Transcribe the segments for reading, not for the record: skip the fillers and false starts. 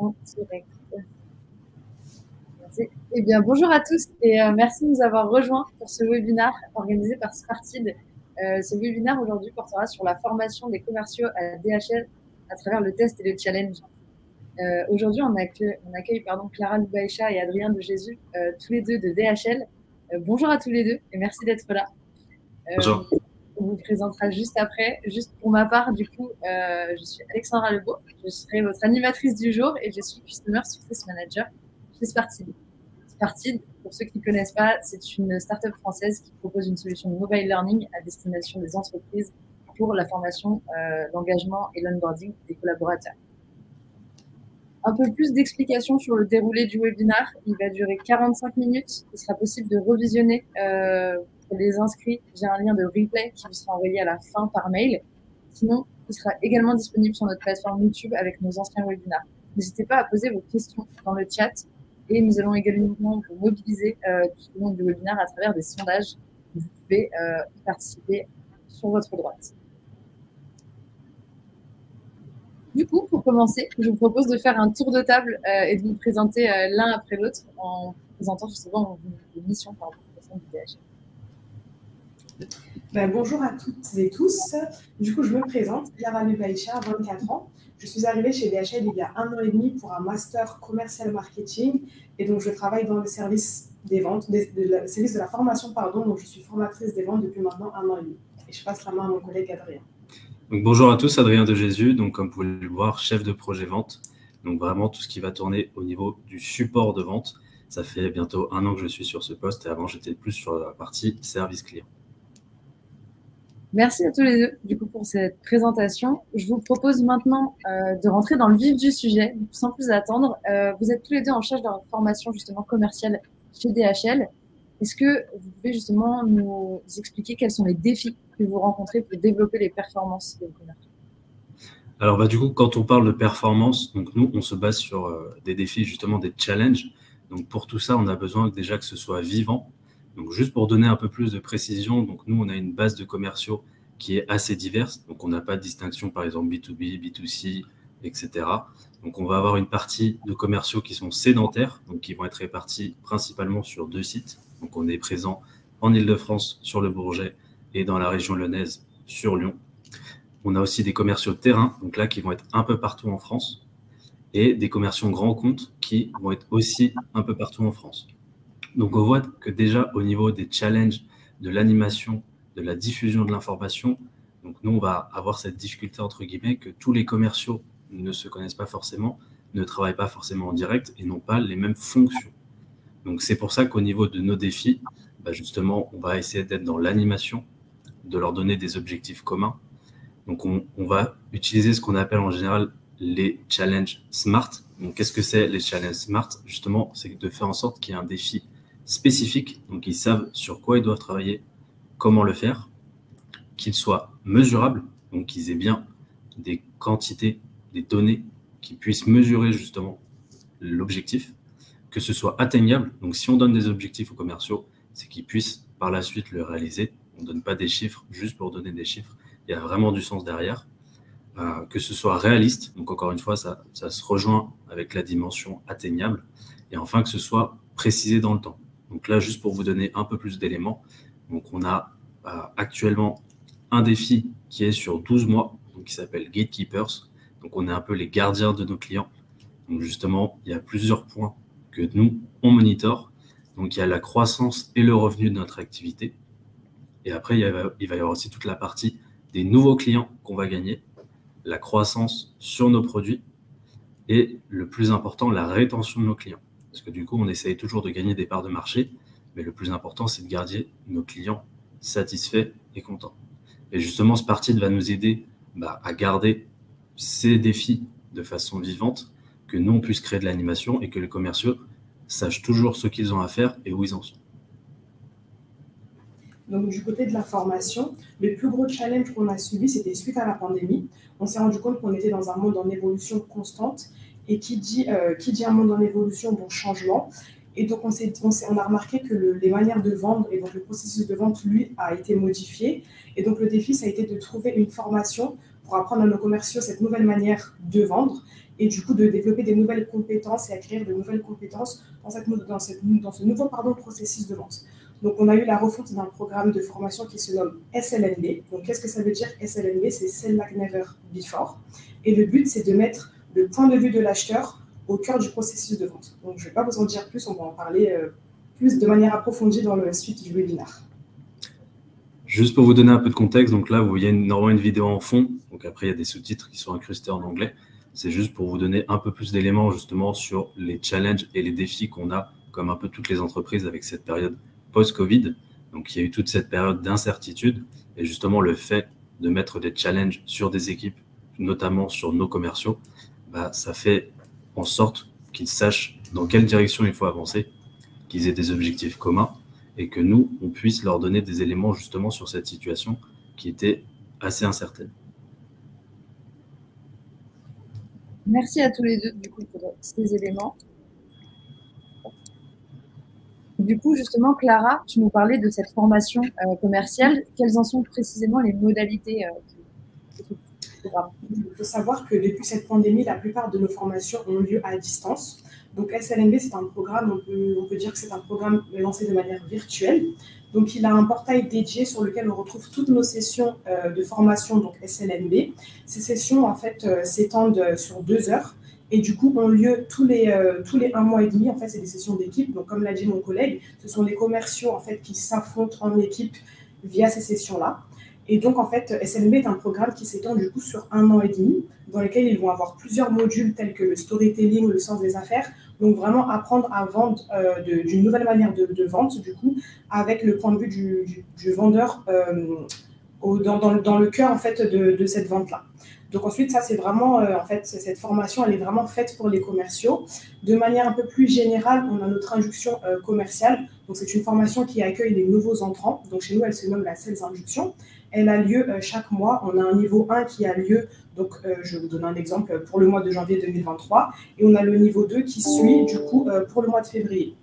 en direct. Merci. Eh bien, bonjour à tous et merci de nous avoir rejoints pour ce webinaire organisé par Smartid. Ce webinaire aujourd'hui portera sur la formation des commerciaux à DHL à travers le test et le challenge. Aujourd'hui, on accueille Clara Loubaïcha et Adrien de Jésus, tous les deux de DHL. Bonjour à tous les deux et merci d'être là. Bonjour. On vous présentera juste après. Juste pour ma part, du coup, je suis Alexandra Lebeau. Je serai votre animatrice du jour et je suis Customer Success Manager chez Smartid. Smartid, pour ceux qui ne connaissent pas, c'est une start-up française qui propose une solution de mobile learning à destination des entreprises pour la formation, l'engagement et l'onboarding des collaborateurs. Un peu plus d'explications sur le déroulé du webinaire. Il va durer 45 minutes. Il sera possible de revisionner pour les inscrits. J'ai un lien de replay qui vous sera envoyé à la fin par mail. Sinon, il sera également disponible sur notre plateforme YouTube avec nos anciens webinaires. N'hésitez pas à poser vos questions dans le chat et nous allons également vous mobiliser tout au long du webinaire à travers des sondages. Vous pouvez y participer sur votre droite. Du coup, pour commencer, je vous propose de faire un tour de table et de vous présenter l'un après l'autre en présentant justement vos missions par rapport du DHL. Bonjour à toutes et tous. Du coup, je me présente, Clara Loubaïcha, 24 ans. Je suis arrivée chez DHL il y a 1 an et demi pour un master commercial marketing et donc je travaille dans le service des ventes, le service de la formation, pardon. Donc je suis formatrice des ventes depuis maintenant 1 an et demi. Et je passe la main à mon collègue Adrien. Donc, bonjour à tous, Adrien de Jésus, donc comme vous pouvez le voir, chef de projet vente. Donc vraiment tout ce qui va tourner au niveau du support de vente. Ça fait bientôt 1 an que je suis sur ce poste et avant j'étais plus sur la partie service client. Merci à tous les deux du coup pour cette présentation. Je vous propose maintenant de rentrer dans le vif du sujet, sans plus attendre. Vous êtes tous les deux en charge de la formation justement commerciale chez DHL. Est-ce que vous pouvez justement nous expliquer quels sont les défis que vous rencontrez pour développer les performances de vos commerciaux? Alors du coup, quand on parle de performance, donc nous on se base sur des défis, justement des challenges. Donc pour tout ça, on a besoin déjà que ce soit vivant. Donc juste pour donner un peu plus de précision, donc nous on a une base de commerciaux qui est assez diverse. Donc on n'a pas de distinction par exemple B2B, B2C, etc. Donc on va avoir une partie de commerciaux qui sont sédentaires, donc qui vont être répartis principalement sur 2 sites. Donc on est présent en Île-de-France sur le Bourget et dans la région lyonnaise sur Lyon. On a aussi des commerciaux terrain, donc là qui vont être un peu partout en France, et des commerciaux grands comptes qui vont être aussi un peu partout en France. Donc on voit que déjà au niveau des challenges, de l'animation, de la diffusion de l'information, donc nous on va avoir cette difficulté entre guillemets que tous les commerciaux ne se connaissent pas forcément, ne travaillent pas forcément en direct et n'ont pas les mêmes fonctions. Donc c'est pour ça qu'au niveau de nos défis, justement on va essayer d'être dans l'animation, de leur donner des objectifs communs. Donc on va utiliser ce qu'on appelle en général les challenges SMART. Donc qu'est-ce que c'est les challenges SMART? Justement, c'est de faire en sorte qu'il y ait un défi spécifique, donc ils savent sur quoi ils doivent travailler, comment le faire, qu'il soit mesurable, donc qu'ils aient bien des quantités, des données qui puissent mesurer justement l'objectif, que ce soit atteignable. Donc si on donne des objectifs aux commerciaux, c'est qu'ils puissent par la suite le réaliser. On ne donne pas des chiffres juste pour donner des chiffres. Il y a vraiment du sens derrière. Que ce soit réaliste, donc encore une fois, ça se rejoint avec la dimension atteignable. Et enfin, que ce soit précisé dans le temps. Donc là, juste pour vous donner un peu plus d'éléments, donc on a actuellement un défi qui est sur 12 mois, donc qui s'appelle Gatekeepers. Donc on est un peu les gardiens de nos clients. Donc justement, il y a plusieurs points que nous, on monitore. Donc il y a la croissance et le revenu de notre activité. Et après, il va y avoir aussi toute la partie des nouveaux clients qu'on va gagner, la croissance sur nos produits et le plus important, la rétention de nos clients. Parce que du coup, on essaye toujours de gagner des parts de marché, mais le plus important, c'est de garder nos clients satisfaits et contents. Et justement, Smartid va nous aider à garder ces défis de façon vivante, que nous, on puisse créer de l'animation et que les commerciaux sachent toujours ce qu'ils ont à faire et où ils en sont. Donc, du côté de la formation, le plus gros challenge qu'on a subi, c'était suite à la pandémie. On s'est rendu compte qu'on était dans un monde en évolution constante. Et qui dit un monde en évolution, donc changement. Et donc, on a remarqué que les manières de vendre et donc le processus de vente, lui, a été modifié. Et donc, le défi, ça a été de trouver une formation pour apprendre à nos commerciaux cette nouvelle manière de vendre et du coup de développer des nouvelles compétences et acquérir de nouvelles compétences dans ce nouveau processus de vente. Donc, on a eu la refonte d'un programme de formation qui se nomme SLNB. Donc, qu'est-ce que ça veut dire SLNB? C'est Sell Like Never Before. Et le but, c'est de mettre le point de vue de l'acheteur au cœur du processus de vente. Donc, je ne vais pas vous en dire plus, on va en parler plus de manière approfondie dans la suite du webinaire. Juste pour vous donner un peu de contexte, donc là, vous voyez normalement une vidéo en fond. Donc après, il y a des sous-titres qui sont incrustés en anglais. C'est juste pour vous donner un peu plus d'éléments justement sur les challenges et les défis qu'on a, comme un peu toutes les entreprises avec cette période post-Covid. Donc, il y a eu toute cette période d'incertitude et justement le fait de mettre des challenges sur des équipes, notamment sur nos commerciaux, ça fait en sorte qu'ils sachent dans quelle direction il faut avancer, qu'ils aient des objectifs communs et que nous, on puisse leur donner des éléments justement sur cette situation qui était assez incertaine. Merci à tous les deux du coup, pour ces éléments. Du coup, justement, Clara, tu nous parlais de cette formation commerciale. Quelles en sont précisément les modalités Il faut savoir que depuis cette pandémie, la plupart de nos formations ont lieu à distance. Donc SLNB, c'est un programme, on peut dire que c'est un programme lancé de manière virtuelle. Donc il a un portail dédié sur lequel on retrouve toutes nos sessions de formation, donc SLNB. Ces sessions, en fait, s'étendent sur 2 heures et du coup ont lieu tous les 1 mois et demi. En fait, c'est des sessions d'équipe. Donc comme l'a dit mon collègue, ce sont les commerciaux en fait qui s'affrontent en équipe via ces sessions-là. Et donc, en fait, SLNB est un programme qui s'étend du coup sur 1 an et demi, dans lequel ils vont avoir plusieurs modules tels que le storytelling, le sens des affaires. Donc, vraiment apprendre à vendre d'une nouvelle manière de vente, du coup, avec le point de vue du vendeur dans le cœur, en fait, de cette vente-là. Donc ensuite, ça, c'est vraiment, en fait, cette formation, elle est vraiment faite pour les commerciaux. De manière un peu plus générale, on a notre induction commerciale. Donc, c'est une formation qui accueille les nouveaux entrants. Donc, chez nous, elle se nomme la Sales Induction. Elle a lieu chaque mois. On a un niveau 1 qui a lieu, donc je vais vous donner un exemple, pour le mois de janvier 2023. Et on a le niveau 2 qui suit, du coup, pour le mois de février.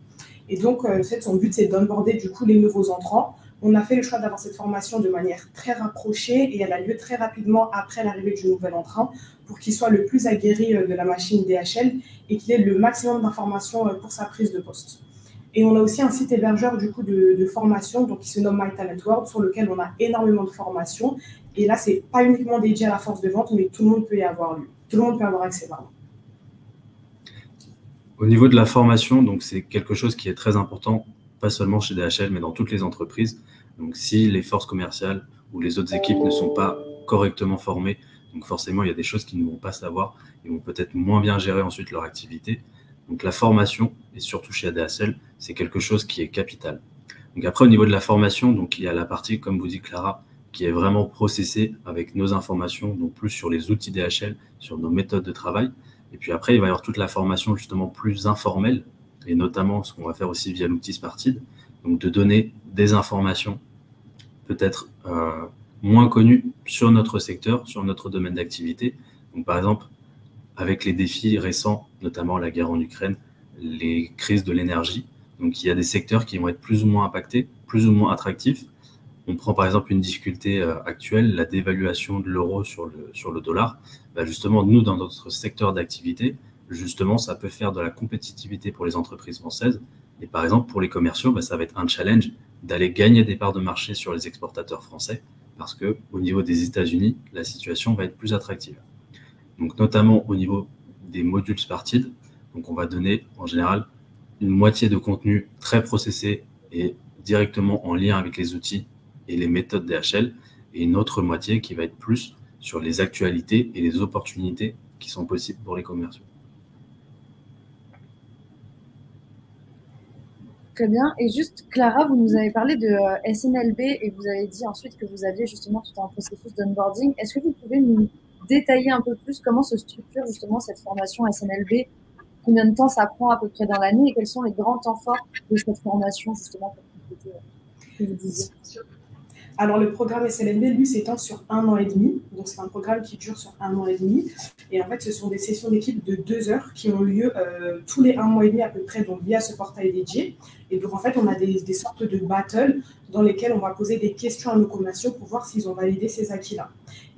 Et donc, en fait, son but, c'est d'onboarder, du coup, les nouveaux entrants. On a fait le choix d'avoir cette formation de manière très rapprochée et elle a lieu très rapidement après l'arrivée du nouvel entrant pour qu'il soit le plus aguerri de la machine DHL et qu'il ait le maximum d'informations pour sa prise de poste. Et on a aussi un site hébergeur du coup de formation donc, qui se nomme My Talent World sur lequel on a énormément de formations. Et là, ce n'est pas uniquement dédié à la force de vente, mais tout le monde peut y avoir lieu. Tout le monde peut avoir accès. Pardon. Au niveau de la formation, donc c'est quelque chose qui est très important, pas seulement chez DHL, mais dans toutes les entreprises. Donc, si les forces commerciales ou les autres équipes ne sont pas correctement formées, donc forcément, il y a des choses qu'ils ne vont pas savoir. Ils vont peut-être moins bien gérer ensuite leur activité. Donc, la formation, et surtout chez ADSL, c'est quelque chose qui est capital. Donc, après, au niveau de la formation, donc, il y a la partie, comme vous dit Clara, qui est vraiment processée avec nos informations, donc plus sur les outils DHL, sur nos méthodes de travail. Et puis après, il va y avoir toute la formation justement plus informelle, et notamment ce qu'on va faire aussi via l'outil Spartid, donc de donner des informations peut-être moins connues sur notre secteur, sur notre domaine d'activité. Donc par exemple, avec les défis récents, notamment la guerre en Ukraine, les crises de l'énergie, donc il y a des secteurs qui vont être plus ou moins impactés, plus ou moins attractifs. On prend par exemple une difficulté actuelle, la dévaluation de l'euro sur le dollar. Justement, nous, dans notre secteur d'activité, justement, ça peut faire de la compétitivité pour les entreprises françaises. Et par exemple, pour les commerciaux, ça va être un challenge d'aller gagner des parts de marché sur les exportateurs français parce qu'au niveau des États-Unis, la situation va être plus attractive. Donc, notamment au niveau des modules Spartid, donc on va donner en général une moitié de contenu très processé et directement en lien avec les outils et les méthodes DHL, et une autre moitié qui va être plus sur les actualités et les opportunités qui sont possibles pour les commerciaux. Très bien. Et juste, Clara, vous nous avez parlé de SNLB et vous avez dit ensuite que vous aviez justement tout un processus d'onboarding. Est-ce que vous pouvez nous détailler un peu plus comment se structure justement cette formation SNLB? Combien de temps ça prend à peu près dans l'année et quels sont les grands temps forts de cette formation justement pour compléter ce que vous disiez? Alors, le programme SLNB, lui, s'étend sur 1 an et demi. Donc, c'est un programme qui dure sur 1 an et demi. Et en fait, ce sont des sessions d'équipe de 2 heures qui ont lieu tous les 1 mois et demi à peu près, donc via ce portail dédié. Et donc, en fait, on a des sortes de battles dans lesquels on va poser des questions à nos commerciaux pour voir s'ils ont validé ces acquis-là.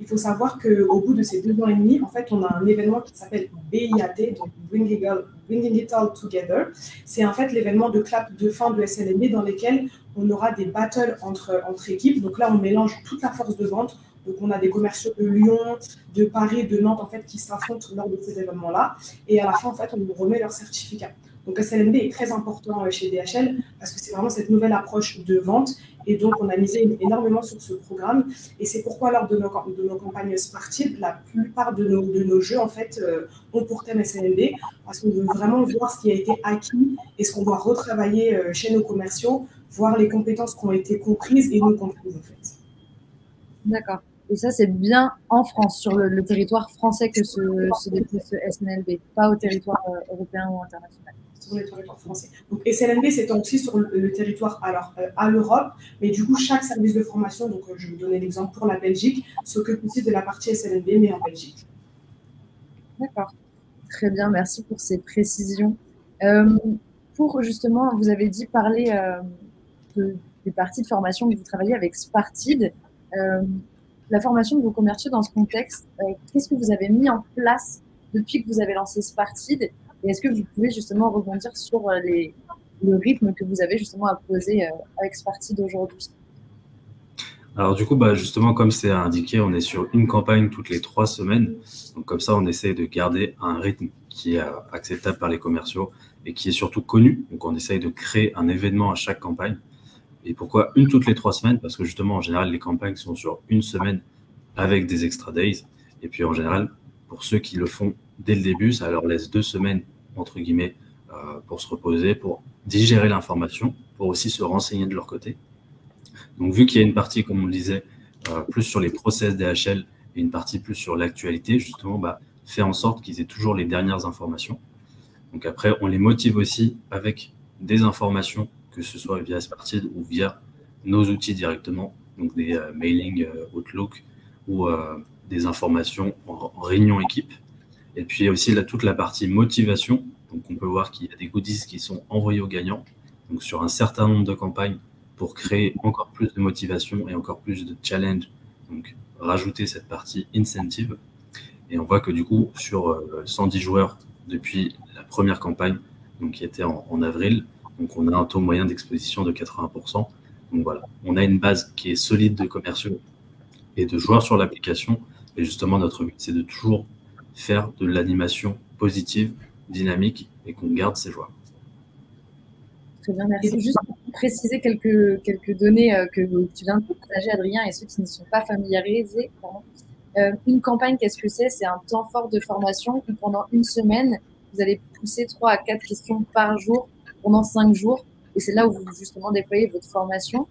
il faut savoir qu'au bout de ces 2 ans et demi, en fait, on a un événement qui s'appelle BIAT, donc Bringing It All Together. C'est en fait l'événement de clap de fin de SLNB dans lequel on aura des battles entre équipes. Donc là, on mélange toute la force de vente. Donc, on a des commerciaux de Lyon, de Paris, de Nantes, en fait, qui s'affrontent lors de ces événements-là. Et à la fin, en fait, on nous remet leur certificat. Donc, SLNB est très important chez DHL parce que c'est vraiment cette nouvelle approche de vente. Et donc, on a misé énormément sur ce programme. Et c'est pourquoi, lors de nos campagnes sportives, la plupart de nos jeux, en fait, ont pour thème SLNB parce qu'on veut vraiment voir ce qui a été acquis et ce qu'on doit retravailler chez nos commerciaux, voir les compétences qui ont été comprises et non comprises, en fait. D'accord. Et ça, c'est bien en France, sur le territoire français que se déploie ce SNLB, pas au territoire européen ou international. Sur le territoire français. Donc, SLNB s'étend aussi sur le territoire à l'Europe, mais du coup, chaque service de formation, donc je vais vous donner l'exemple pour la Belgique, s'occupe aussi de la partie SLNB, mais en Belgique. D'accord. Très bien, merci pour ces précisions. Pour justement, vous avez dit parler des parties de formation que vous travaillez avec Spartid. La formation de vos commerciaux dans ce contexte, qu'est-ce que vous avez mis en place depuis que vous avez lancé Spartid? Et est-ce que vous pouvez justement rebondir sur le rythme que vous avez justement à poser avec Spartid aujourd'hui? Alors du coup, justement, comme c'est indiqué, on est sur une campagne toutes les 3 semaines. Donc comme ça, on essaie de garder un rythme qui est acceptable par les commerciaux et qui est surtout connu. Donc on essaye de créer un événement à chaque campagne. Et pourquoi une toutes les 3 semaines? Parce que justement, en général, les campagnes sont sur une semaine avec des extra days. Et puis en général, pour ceux qui le font dès le début, ça leur laisse 2 semaines, entre guillemets, pour se reposer, pour digérer l'information, pour aussi se renseigner de leur côté. Donc vu qu'il y a une partie, comme on le disait, plus sur les process DHL et une partie plus sur l'actualité, justement, faire en sorte qu'ils aient toujours les dernières informations. Donc après, on les motive aussi avec des informations, que ce soit via Spartid ou via nos outils directement, donc des mailings Outlook ou des informations en réunion équipe. Et puis aussi toute la partie motivation. Donc on peut voir qu'il y a des goodies qui sont envoyés aux gagnants, donc sur un certain nombre de campagnes pour créer encore plus de motivation et encore plus de challenge. Donc rajouter cette partie incentive. Et on voit que du coup, sur 110 joueurs depuis la première campagne, donc qui était en avril, donc on a un taux moyen d'exposition de 80%. Donc voilà, on a une base qui est solide de commerciaux et de joueurs sur l'application. Et justement, notre but, c'est de toujours faire de l'animation positive, dynamique et qu'on garde ces joueurs. Très bien, merci. Juste pour préciser quelques données que tu viens de partager, Adrien, et ceux qui ne sont pas familiarisés. Une campagne, qu'est-ce que c'est? C'est un temps fort de formation où pendant une semaine, vous allez pousser 3 à 4 questions par jour pendant 5 jours. Et c'est là où vous justement déployez votre formation.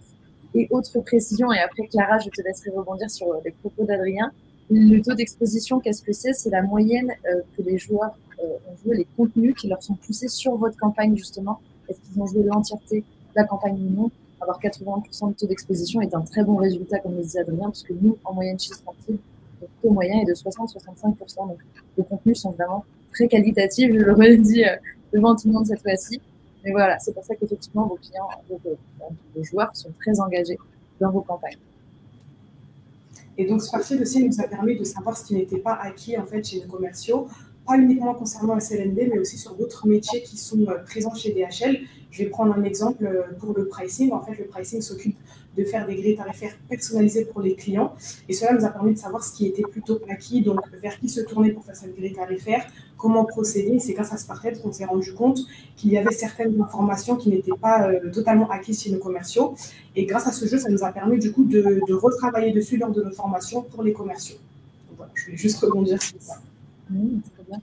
Et autre précision, et après Clara, je te laisserai rebondir sur les propos d'Adrien. Le taux d'exposition, qu'est-ce que c'est? C'est la moyenne que les joueurs ont joué, les contenus qui leur sont poussés sur votre campagne justement. Est-ce qu'ils ont joué l'entièreté de la campagne ou non? Avoir 80% de taux d'exposition est un très bon résultat, comme le disait Adrien, parce que nous, en moyenne chez Spartid, le taux moyen est de 60-65%. Donc, les contenus sont vraiment très qualitatifs, je le redis devant tout le monde cette fois-ci. Mais voilà, c'est pour ça qu'effectivement, vos clients, vos joueurs sont très engagés dans vos campagnes. Et donc, Spartid aussi nous a permis de savoir ce qui n'était pas acquis en fait chez nos commerciaux, pas uniquement concernant SLNB, mais aussi sur d'autres métiers qui sont présents chez DHL. Je vais prendre un exemple pour le pricing. En fait, le pricing s'occupe de faire des grilles tarifaires personnalisées pour les clients. Et cela nous a permis de savoir ce qui était plutôt acquis, donc vers qui se tourner pour faire cette grille tarifaire, comment procéder. C'est grâce à Spartid qu'on s'est rendu compte qu'il y avait certaines informations qui n'étaient pas totalement acquises chez nos commerciaux. Et grâce à ce jeu, ça nous a permis du coup de retravailler dessus lors de nos formations pour les commerciaux. Donc, voilà, je vais juste rebondir sur ça. Très bien.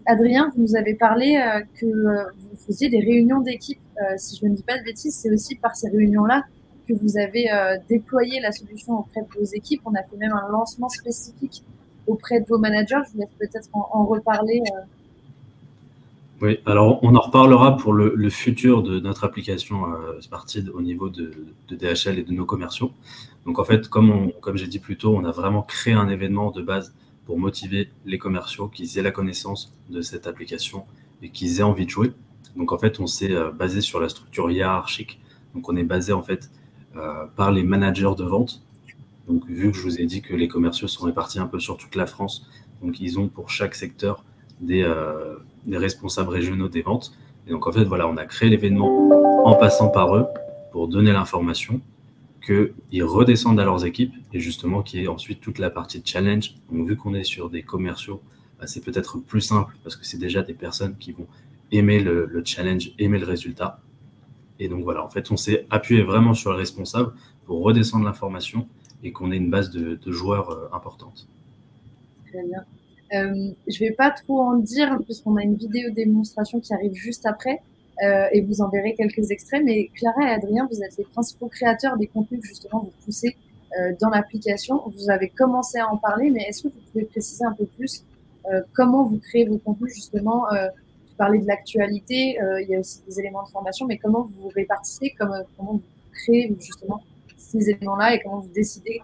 Adrien, vous nous avez parlé que vous faisiez des réunions d'équipe. Si je ne dis pas de bêtises, c'est aussi par ces réunions-là que vous avez déployé la solution auprès de vos équipes. On a fait même un lancement spécifique auprès de vos managers. Je vous laisse peut-être en reparler. Oui, alors on en reparlera pour le futur de notre application Spartid au niveau de DHL et de nos commerciaux. Donc en fait, comme j'ai dit plus tôt, on a vraiment créé un événement de base pour motiver les commerciaux qu'ils aient la connaissance de cette application et qu'ils aient envie de jouer. Donc en fait, on s'est basé sur la structure hiérarchique. Donc on est basé en fait par les managers de vente. Donc, vu que je vous ai dit que les commerciaux sont répartis un peu sur toute la France, donc ils ont pour chaque secteur des responsables régionaux des ventes. Et donc, en fait, voilà, on a créé l'événement en passant par eux pour donner l'information, qu'ils redescendent à leurs équipes et justement qu'il y ait ensuite toute la partie de challenge. Donc, vu qu'on est sur des commerciaux, bah, c'est peut-être plus simple parce que c'est déjà des personnes qui vont aimer le challenge, aimer le résultat. Et donc, voilà, en fait, on s'est appuyé vraiment sur le responsable pour redescendre l'information et qu'on ait une base de joueurs importante. Très bien. Je ne vais pas trop en dire puisqu'on a une vidéo démonstration qui arrive juste après et vous en verrez quelques extraits. Mais Clara et Adrien, vous êtes les principaux créateurs des contenus que justement vous poussez dans l'application. Vous avez commencé à en parler, mais est-ce que vous pouvez préciser un peu plus comment vous créez vos contenus justement tu parlais de l'actualité, il y a aussi des éléments de formation, mais comment vous vous répartissez, comment vous créez justement ces éléments-là et comment vous décidez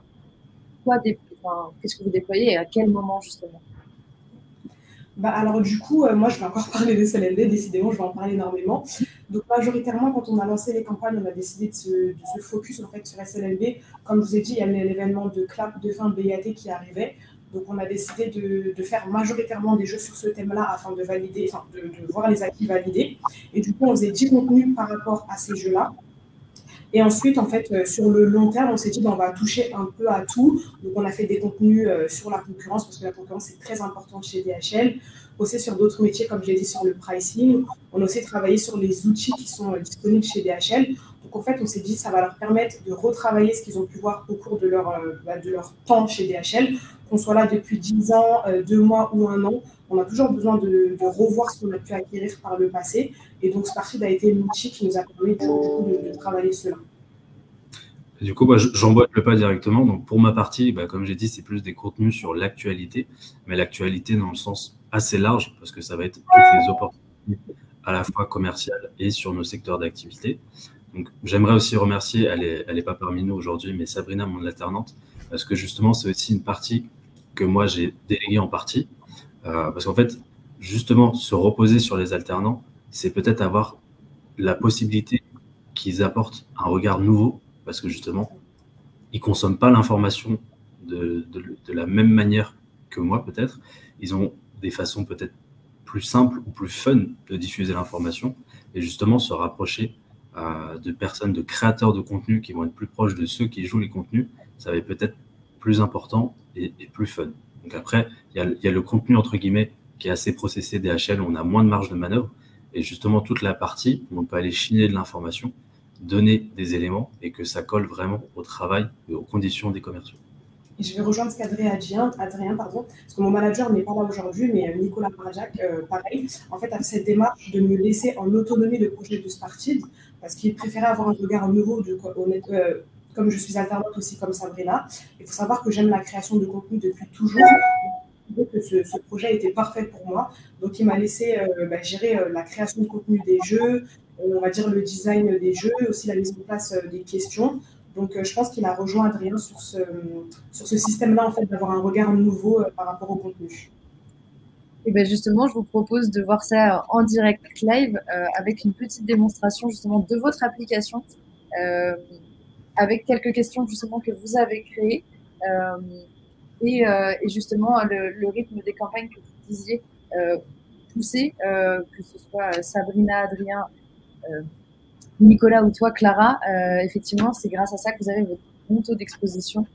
qu'est-ce que vous déployez et à quel moment justement? Bah, alors du coup, moi je vais encore parler de SLLB, décidément je vais en parler énormément. Donc majoritairement quand on a lancé les campagnes, on a décidé de se focus en fait sur SLLB. Comme je vous ai dit, il y a l'événement de CLAP de fin BAT qui arrivait. Donc on a décidé de faire majoritairement des jeux sur ce thème-là afin de valider, enfin de voir les acquis validés. Et du coup on faisait 10 contenus par rapport à ces jeux-là. Et ensuite, en fait, sur le long terme, on s'est dit, on va toucher un peu à tout. Donc, on a fait des contenus sur la concurrence, parce que la concurrence est très importante chez DHL. Aussi sur d'autres métiers, comme j'ai dit, sur le pricing. On a aussi travaillé sur les outils qui sont disponibles chez DHL. Donc, en fait, on s'est dit, ça va leur permettre de retravailler ce qu'ils ont pu voir au cours de leur temps chez DHL. Qu'on soit là depuis 10 ans, 2 mois ou 1 an, on a toujours besoin de revoir ce qu'on a pu acquérir par le passé. Et donc, Sparkid a été l'outil qui nous a permis de travailler cela. Du coup, j'emboîte le pas directement. Donc, pour ma partie, comme j'ai dit, c'est plus des contenus sur l'actualité, mais l'actualité dans le sens assez large, parce que ça va être toutes les opportunités à la fois commerciales et sur nos secteurs d'activité. Donc, j'aimerais aussi remercier, elle est pas parmi nous aujourd'hui, mais Sabrina, mon alternante, parce que justement, c'est aussi une partie que moi, j'ai déléguée en partie. Parce qu'en fait, justement, se reposer sur les alternants, c'est peut-être avoir la possibilité qu'ils apportent un regard nouveau, parce que justement, ils ne consomment pas l'information de la même manière que moi, peut-être. Ils ont des façons peut-être plus simples ou plus fun de diffuser l'information, et justement se rapprocher de personnes, de créateurs de contenu qui vont être plus proches de ceux qui jouent les contenus, ça va être peut-être plus important et plus fun. Donc après, il y a le contenu, entre guillemets, qui est assez processé DHL, on a moins de marge de manœuvre, et justement toute la partie où on peut aller chiner de l'information, donner des éléments et que ça colle vraiment au travail et aux conditions des commerciaux. Et je vais rejoindre ce qu'Adrien a dit, parce que mon manager n'est pas là aujourd'hui, mais Nicolas Barjac, pareil, en fait, a cette démarche de me laisser en autonomie le projet de Sparkid, parce qu'il préférait avoir un regard nouveau, comme je suis alternante aussi comme Sabrina. Il faut savoir que j'aime la création de contenu depuis toujours, que ce projet était parfait pour moi. Donc, il m'a laissé gérer la création de contenu des jeux, on va dire le design des jeux, aussi la mise en place des questions. Donc, je pense qu'il a rejoint Adrien sur ce système-là, en fait, d'avoir un regard nouveau par rapport au contenu. Et bien justement, je vous propose de voir ça en direct live avec une petite démonstration justement de votre application, avec quelques questions justement que vous avez créées et justement le rythme des campagnes que vous disiez pousser, que ce soit Sabrina, Adrien, Nicolas ou toi, Clara, effectivement, c'est grâce à ça que vous avez votre bon taux d'exposition.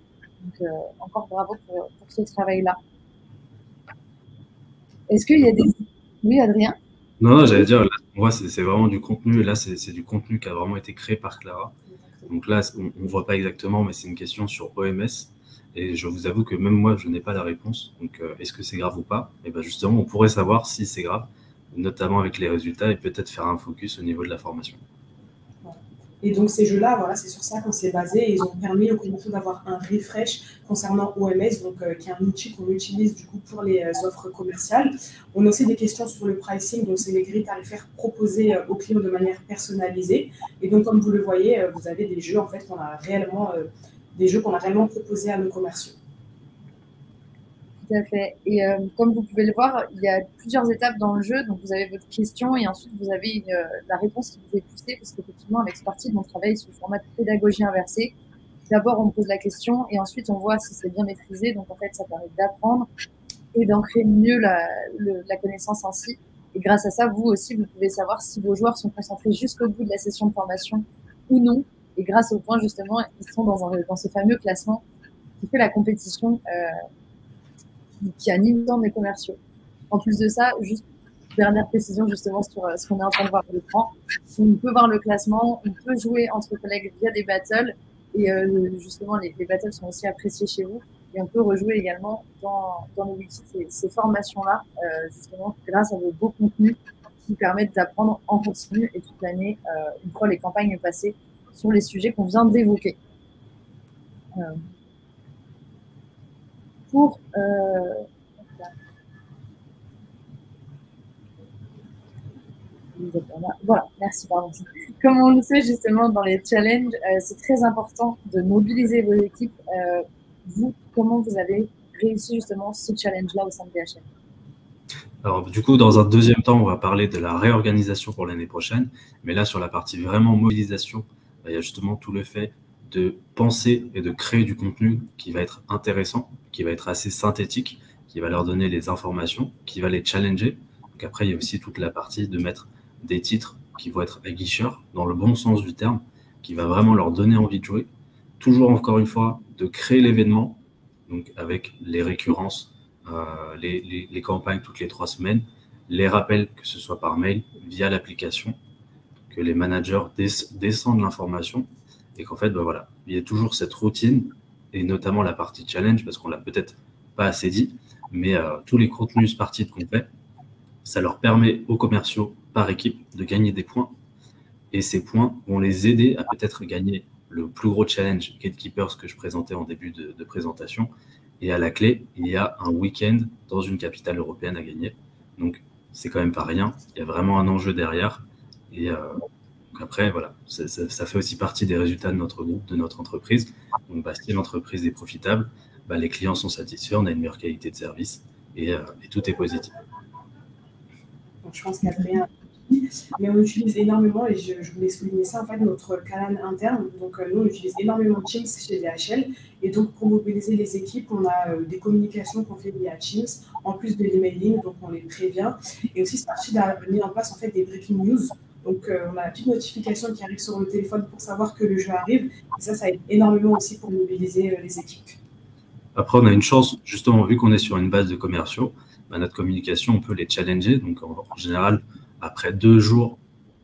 Donc, encore bravo pour ce travail-là. Est-ce qu'il y a des... Oui, Adrien? Non, j'allais dire, là, moi, c'est vraiment du contenu. Et là, c'est du contenu qui a vraiment été créé par Clara. Donc là, on ne voit pas exactement, mais c'est une question sur OMS. Et je vous avoue que même moi, je n'ai pas la réponse. Donc, est-ce que c'est grave ou pas? Et bien justement, on pourrait savoir si c'est grave, notamment avec les résultats, et peut-être faire un focus au niveau de la formation. Et donc, ces jeux-là, voilà, c'est sur ça qu'on s'est basé. Et ils ont permis aux commerciaux d'avoir un refresh concernant OMS, donc, qui est un outil qu'on utilise du coup pour les offres commerciales. On a aussi des questions sur le pricing, donc c'est les grilles tarifaires proposées aux clients de manière personnalisée. Et donc, comme vous le voyez, vous avez des jeux en fait qu'on a réellement proposés à nos commerciaux. Tout à fait. Et comme vous pouvez le voir, il y a plusieurs étapes dans le jeu. Donc, vous avez votre question et ensuite, vous avez la réponse qui vous est poussée. Parce qu'effectivement, avec Sparkid, on travaille sous le format de pédagogie inversée. d'abord, on pose la question et ensuite, on voit si c'est bien maîtrisé. Donc, en fait, ça permet d'apprendre et d'ancrer mieux la connaissance ainsi. Et grâce à ça, vous aussi, vous pouvez savoir si vos joueurs sont concentrés jusqu'au bout de la session de formation ou non. Et grâce au point, justement, ils sont dans ce fameux classement qui fait la compétition qui anime tant des commerciaux. En plus de ça, juste dernière précision justement sur ce qu'on est en train de voir à l'écran, on peut voir le classement, on peut jouer entre collègues via des battles et justement les battles sont aussi appréciés chez vous et on peut rejouer également dans le wiki ces formations-là justement grâce à vos beaux contenus qui permettent d'apprendre en continu et toute l'année une fois les campagnes passées sur les sujets qu'on vient d'évoquer. Pour voilà, merci, pardon. Comme on le sait justement dans les challenges, c'est très important de mobiliser vos équipes. Vous, comment vous avez réussi justement ce challenge-là au sein de DHL? Alors, du coup, dans un deuxième temps, on va parler de la réorganisation pour l'année prochaine. Mais là, sur la partie vraiment mobilisation, il y a justement tout le fait de penser et de créer du contenu qui va être intéressant, qui va être assez synthétique, qui va leur donner les informations, qui va les challenger. Donc après, il y a aussi toute la partie de mettre des titres qui vont être aguicheurs, dans le bon sens du terme, qui va vraiment leur donner envie de jouer. Toujours, encore une fois, de créer l'événement, donc avec les récurrences, les campagnes toutes les 3 semaines, les rappels, que ce soit par mail, via l'application, que les managers descendent l'information et qu'en fait, voilà, il y a toujours cette routine et notamment la partie challenge, parce qu'on l'a peut-être pas assez dit, mais tous les contenus Spartid qu'on fait, ça leur permet aux commerciaux par équipe de gagner des points et ces points vont les aider à peut-être gagner le plus gros challenge Gatekeepers que je présentais en début de présentation. Et à la clé, il y a un week-end dans une capitale européenne à gagner. Donc, c'est quand même pas rien. Il y a vraiment un enjeu derrière. Et donc après, voilà, ça fait aussi partie des résultats de notre groupe, de notre entreprise. Donc, si l'entreprise est profitable, les clients sont satisfaits, on a une meilleure qualité de service et tout est positif. Donc, je pense qu'Adrien, mais on utilise énormément, et je voulais souligner ça, en fait, notre canal interne. Donc, nous, on utilise énormément Teams chez DHL. Et donc, pour mobiliser les équipes, on a des communications qu'on fait via Teams, en plus de l'emailing, donc on les prévient. Et aussi, Spartid a mis en place, en fait, des breaking news. Donc, on a la petite notification qui arrive sur le téléphone pour savoir que le jeu arrive. Et ça aide énormément aussi pour mobiliser les équipes. Après, on a une chance, justement, vu qu'on est sur une base de commerciaux, notre communication, on peut les challenger. Donc, en général, après 2 jours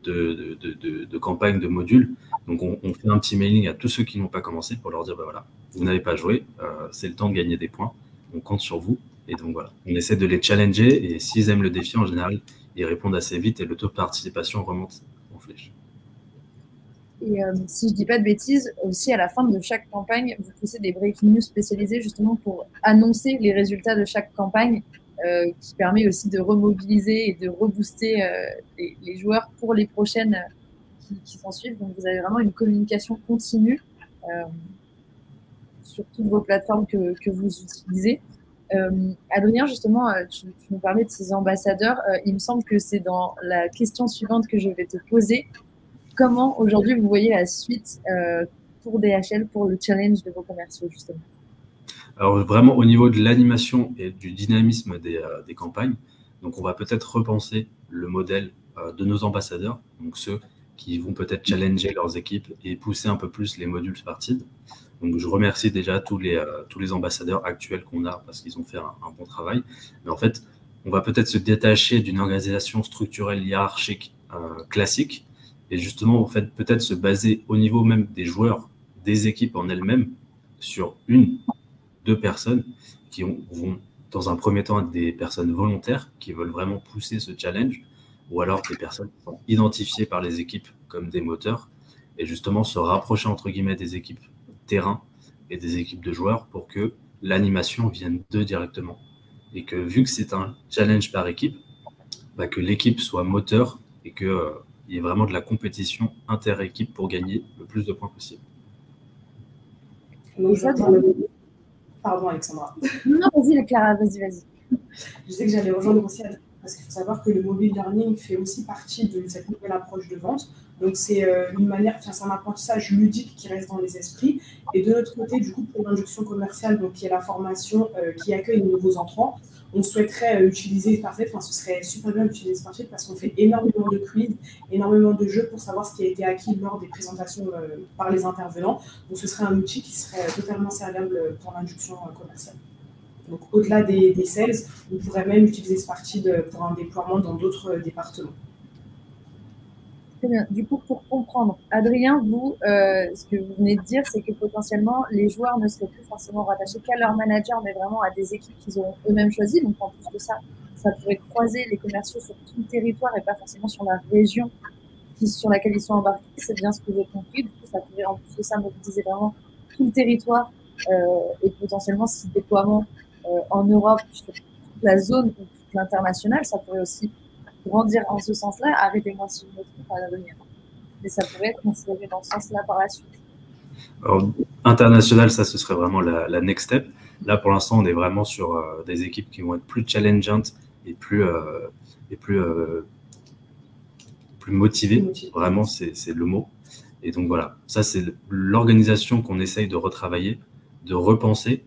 de campagne de modules, donc on fait un petit mailing à tous ceux qui n'ont pas commencé pour leur dire, voilà, vous n'avez pas joué, c'est le temps de gagner des points, on compte sur vous. Et donc, voilà, on essaie de les challenger et s'ils aiment le défi, en général, ils répondent assez vite et le taux de participation remonte en flèche. Et si je ne dis pas de bêtises, aussi à la fin de chaque campagne, vous poussez des breaking news spécialisés justement pour annoncer les résultats de chaque campagne, qui permet aussi de remobiliser et de rebooster les joueurs pour les prochaines qui s'en suivent. Donc vous avez vraiment une communication continue sur toutes vos plateformes que vous utilisez. Adrien, justement, tu nous parlais de ces ambassadeurs. Il me semble que c'est dans la question suivante que je vais te poser. Comment aujourd'hui vous voyez la suite pour DHL, pour le challenge de vos commerciaux, justement? Alors vraiment au niveau de l'animation et du dynamisme des campagnes, donc on va peut-être repenser le modèle de nos ambassadeurs, donc ceux qui vont peut-être challenger leurs équipes et pousser un peu plus les modules Spartid. Donc je remercie déjà tous les ambassadeurs actuels qu'on a parce qu'ils ont fait un bon travail. Mais en fait, on va peut-être se détacher d'une organisation structurelle hiérarchique classique et justement en fait peut-être se baser au niveau même des joueurs, des équipes en elles-mêmes sur 1-2 personnes qui vont dans un premier temps être des personnes volontaires qui veulent vraiment pousser ce challenge ou alors des personnes qui sont identifiées par les équipes comme des moteurs et justement se rapprocher entre guillemets des équipes terrain et des équipes de joueurs pour que l'animation vienne d'eux directement et que vu que c'est un challenge par équipe, que l'équipe soit moteur et qu'il y ait vraiment de la compétition inter-équipe pour gagner le plus de points possible. Donc, pardon, Alexandra. Non, vas-y, Clara, vas-y. Je sais que j'allais rejoindre aussi parce qu'il faut savoir que le mobile learning fait aussi partie de cette nouvelle approche de vente. Donc, c'est une manière, c'est un apprentissage ludique qui reste dans les esprits. Et de notre côté, du coup, pour l'induction commerciale, donc, qui est la formation qui accueille les nouveaux entrants, on souhaiterait utiliser Spartit, enfin, ce serait super bien d'utiliser Spartit parce qu'on fait énormément de quiz, énormément de jeux pour savoir ce qui a été acquis lors des présentations par les intervenants. Donc, ce serait un outil qui serait totalement serviable pour l'induction commerciale. Donc, au-delà des sales, on pourrait même utiliser Spartit pour un déploiement dans d'autres départements. Très bien. Du coup, pour comprendre, Adrien, vous, ce que vous venez de dire, c'est que potentiellement, les joueurs ne seraient plus forcément rattachés qu'à leur manager, mais vraiment à des équipes qu'ils auront eux-mêmes choisies. Donc, en plus de ça, ça pourrait croiser les commerciaux sur tout le territoire et pas forcément sur la région sur laquelle ils sont embarqués. C'est bien ce que j'ai compris. Du coup, ça pourrait en plus de ça mobiliser vraiment tout le territoire et potentiellement, si le déploiement en Europe, sur toute la zone ou toute l'international, ça pourrait aussi grandir en ce sens-là. Arrêtez-moi si je me trompe à l'avenir. Mais ça pourrait être considéré dans ce sens-là par la suite. Alors, international, ça, ce serait vraiment la next step. Là, pour l'instant, on est vraiment sur des équipes qui vont être plus challengeantes et plus motivées. Vraiment, c'est le mot. Et donc, voilà, ça, c'est l'organisation qu'on essaye de retravailler, de repenser.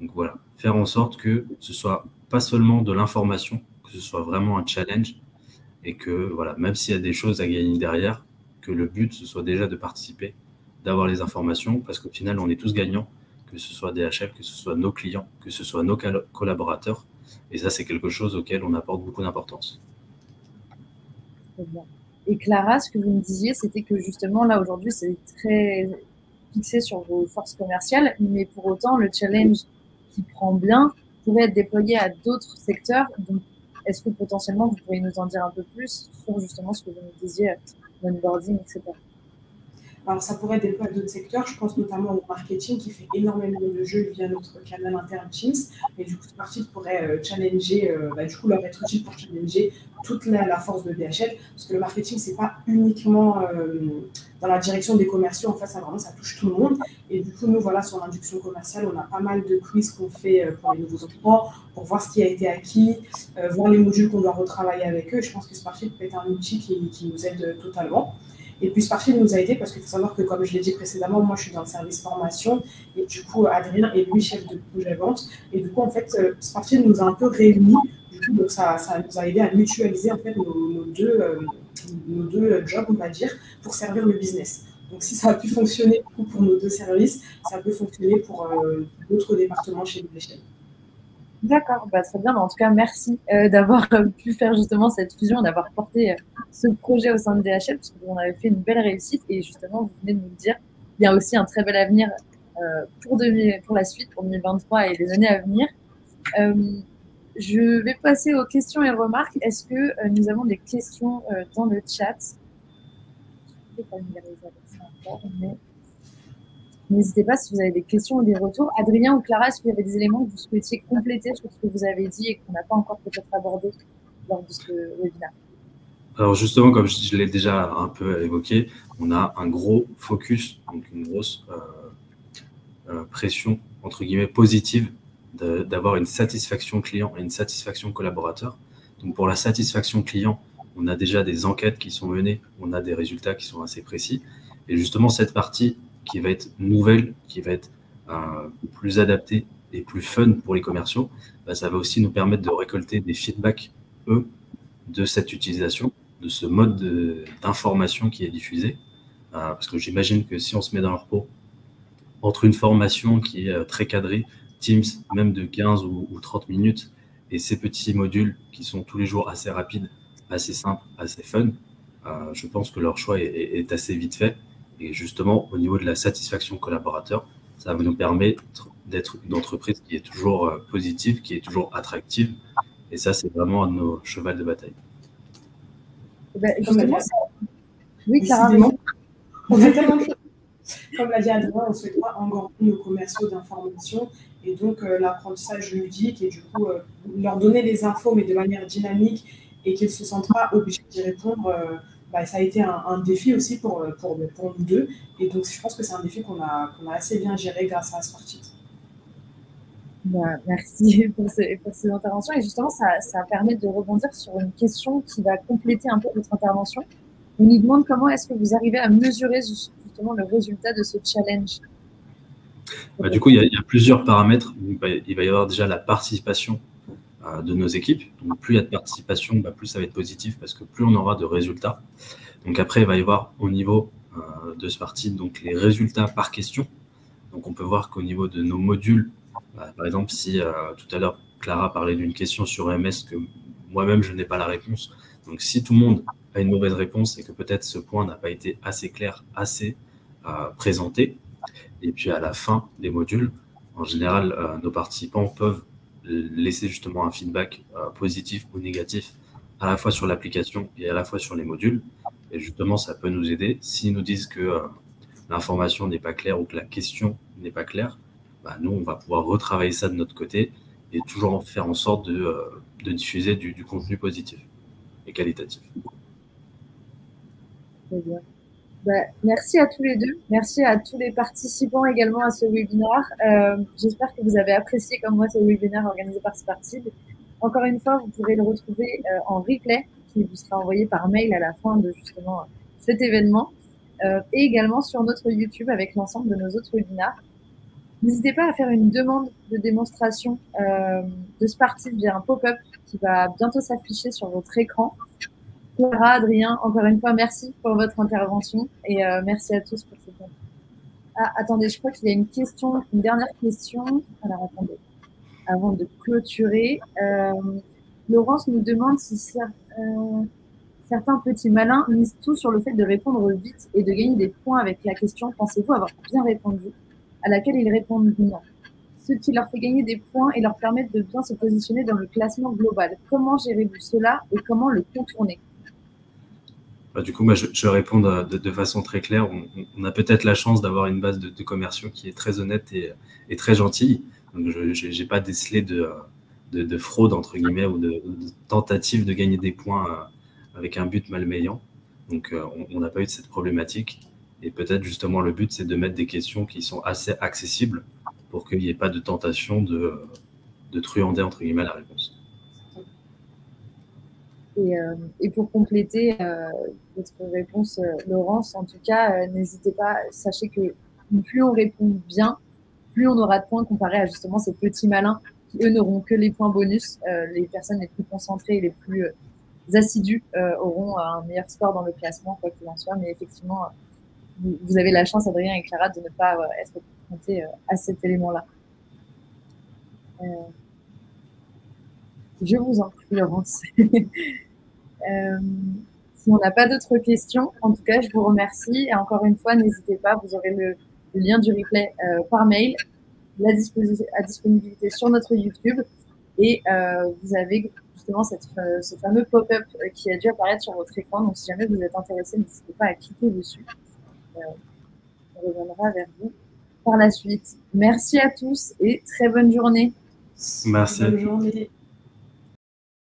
Donc, voilà, faire en sorte que ce soit pas seulement de l'information, que ce soit vraiment un challenge et que, voilà, même s'il y a des choses à gagner derrière, que le but, ce soit déjà de participer, d'avoir les informations, parce qu'au final, on est tous gagnants, que ce soit DHL, que ce soit nos clients, que ce soit nos collaborateurs. Et ça, c'est quelque chose auquel on apporte beaucoup d'importance. Très bien. Et Clara, ce que vous me disiez, c'était que justement, là, aujourd'hui, c'est très fixé sur vos forces commerciales, mais pour autant, le challenge qui prend bien pourrait être déployé à d'autres secteurs. Donc, est-ce que potentiellement, vous pourriez nous en dire un peu plus sur justement ce que vous nous disiez, l'onboarding, etc. Alors, ça pourrait être déployé à d'autres secteurs. Je pense notamment au marketing qui fait énormément de jeux via notre canal interne Teams. Et du coup, Spartit pourrait challenger, du coup, leur être utile pour challenger toute la force de DHL. Parce que le marketing, c'est pas uniquement dans la direction des commerciaux. En fait, ça touche tout le monde. Et du coup, nous, voilà, sur l'induction commerciale, on a pas mal de quiz qu'on fait pour les nouveaux entrants, pour voir ce qui a été acquis, voir les modules qu'on doit retravailler avec eux. Je pense que Spartit peut être un outil qui nous aide totalement. Et puis Spartit nous a aidé parce qu'il faut savoir que, comme je l'ai dit précédemment, moi je suis dans le service formation et du coup Adrien est lui chef de projet vente. Et du coup, en fait, Spartit nous a un peu réunis. Du coup, donc ça nous a aidé à mutualiser en fait nos deux jobs, on va dire, pour servir le business. Donc si ça a pu fonctionner du coup, pour nos deux services, ça peut fonctionner pour d'autres départements chez DHL. D'accord, très bien. En tout cas, merci d'avoir pu faire justement cette fusion, d'avoir porté ce projet au sein de DHL, parce que vous en avez fait une belle réussite. Et justement, vous venez de nous le dire, il y a aussi un très bel avenir pour la suite, pour 2023 et les années à venir. Je vais passer aux questions et remarques. Est-ce que nous avons des questions dans le chat? Je ne vais pas familiariser avec ça encore, mais n'hésitez pas si vous avez des questions ou des retours. Adrien ou Clara, est-ce qu'il y avait des éléments que vous souhaitiez compléter sur ce que vous avez dit et qu'on n'a pas encore peut-être abordé lors de ce webinaire? Alors justement, comme je l'ai déjà un peu évoqué, on a un gros focus, donc une grosse pression, entre guillemets, positive d'avoir une satisfaction client et une satisfaction collaborateur. Donc pour la satisfaction client, on a déjà des enquêtes qui sont menées, on a des résultats qui sont assez précis. Et justement, cette partie qui va être nouvelle, qui va être plus adaptée et plus fun pour les commerciaux, ça va aussi nous permettre de récolter des feedbacks, de cette utilisation, de ce mode d'information qui est diffusé. Parce que j'imagine que si on se met dans leur peau, entre une formation qui est très cadrée, Teams, même de 15 ou 30 minutes, et ces petits modules qui sont tous les jours assez rapides, assez simples, assez fun, je pense que leur choix est assez vite fait. Et justement, au niveau de la satisfaction collaborateur, ça va nous permettre d'être une entreprise qui est toujours positive, qui est toujours attractive. Et ça, c'est vraiment un de nos chevaux de bataille. Justement, oui, Clara. On a tellement de choses. Comme l'a dit Adrien, on souhaite pas engorger nos commerciaux d'information et donc l'apprentissage ludique et du coup leur donner les infos mais de manière dynamique et qu'ils ne se sentent pas obligés d'y répondre. Ça a été un défi aussi pour nous deux. Et donc, je pense que c'est un défi qu'on a assez bien géré grâce à Spartit. Merci pour ces interventions. Et justement, ça permet de rebondir sur une question qui va compléter un peu votre intervention. On nous demande comment est-ce que vous arrivez à mesurer justement le résultat de ce challenge. Du coup, il y a plusieurs paramètres. Il va y avoir déjà la participation de nos équipes. Donc, plus il y a de participation, plus ça va être positif parce que plus on aura de résultats. Donc, après, il va y avoir au niveau de Spartid, donc les résultats par question. Donc, on peut voir qu'au niveau de nos modules, par exemple, si tout à l'heure, Clara parlait d'une question sur MS que moi-même, je n'ai pas la réponse. Donc, si tout le monde a une mauvaise réponse et que peut-être ce point n'a pas été assez clair, assez présenté, et puis à la fin des modules, en général, nos participants peuvent laisser justement un feedback positif ou négatif à la fois sur l'application et à la fois sur les modules. Et justement, ça peut nous aider. S'ils nous disent que l'information n'est pas claire ou que la question n'est pas claire, nous, on va pouvoir retravailler ça de notre côté et toujours faire en sorte de diffuser du contenu positif et qualitatif. Très bien. Merci à tous les deux. Merci à tous les participants également à ce webinaire. J'espère que vous avez apprécié comme moi ce webinaire organisé par Spartid. Encore une fois, vous pourrez le retrouver en replay qui vous sera envoyé par mail à la fin de justement cet événement et également sur notre YouTube avec l'ensemble de nos autres webinaires. N'hésitez pas à faire une demande de démonstration de Spartid via un pop-up qui va bientôt s'afficher sur votre écran. Clara, Adrien, encore une fois, merci pour votre intervention et merci à tous pour cette. Ah, attendez, je crois qu'il y a une question, une dernière question. Alors, attendez, avant de clôturer. Laurence nous demande si certains petits malins misent tout sur le fait de répondre vite et de gagner des points avec la question « Pensez-vous avoir bien répondu ?» à laquelle ils répondent non. Ce qui leur fait gagner des points et leur permettre de bien se positionner dans le classement global. Comment gérez-vous cela et comment le contourner? Du coup, je réponds de façon très claire. On a peut-être la chance d'avoir une base de commerciaux qui est très honnête et très gentille. Donc, je n'ai pas décelé de fraude, entre guillemets, ou de tentative de gagner des points avec un but malveillant. Donc, on n'a pas eu de cette problématique. Et peut-être, justement, le but, c'est de mettre des questions qui sont assez accessibles pour qu'il n'y ait pas de tentation de truander, entre guillemets, la réponse. Et pour compléter votre réponse, Laurence, en tout cas, n'hésitez pas, sachez que plus on répond bien, plus on aura de points comparé à justement ces petits malins qui, eux, n'auront que les points bonus. Les personnes les plus concentrées et les plus assidus auront un meilleur score dans le classement, quoi qu'il en soit. Mais effectivement, vous avez la chance, Adrien et Clara, de ne pas être confrontés à cet élément-là. Je vous en prie, Laurence. Si on n'a pas d'autres questions, en tout cas, je vous remercie. Et encore une fois, n'hésitez pas, vous aurez le lien du replay par mail, à disponibilité sur notre YouTube. Et vous avez justement ce fameux pop-up qui a dû apparaître sur votre écran. Donc, si jamais vous êtes intéressé, n'hésitez pas à cliquer dessus. On reviendra vers vous par la suite. Merci à tous et très bonne journée. Merci. Bonne journée.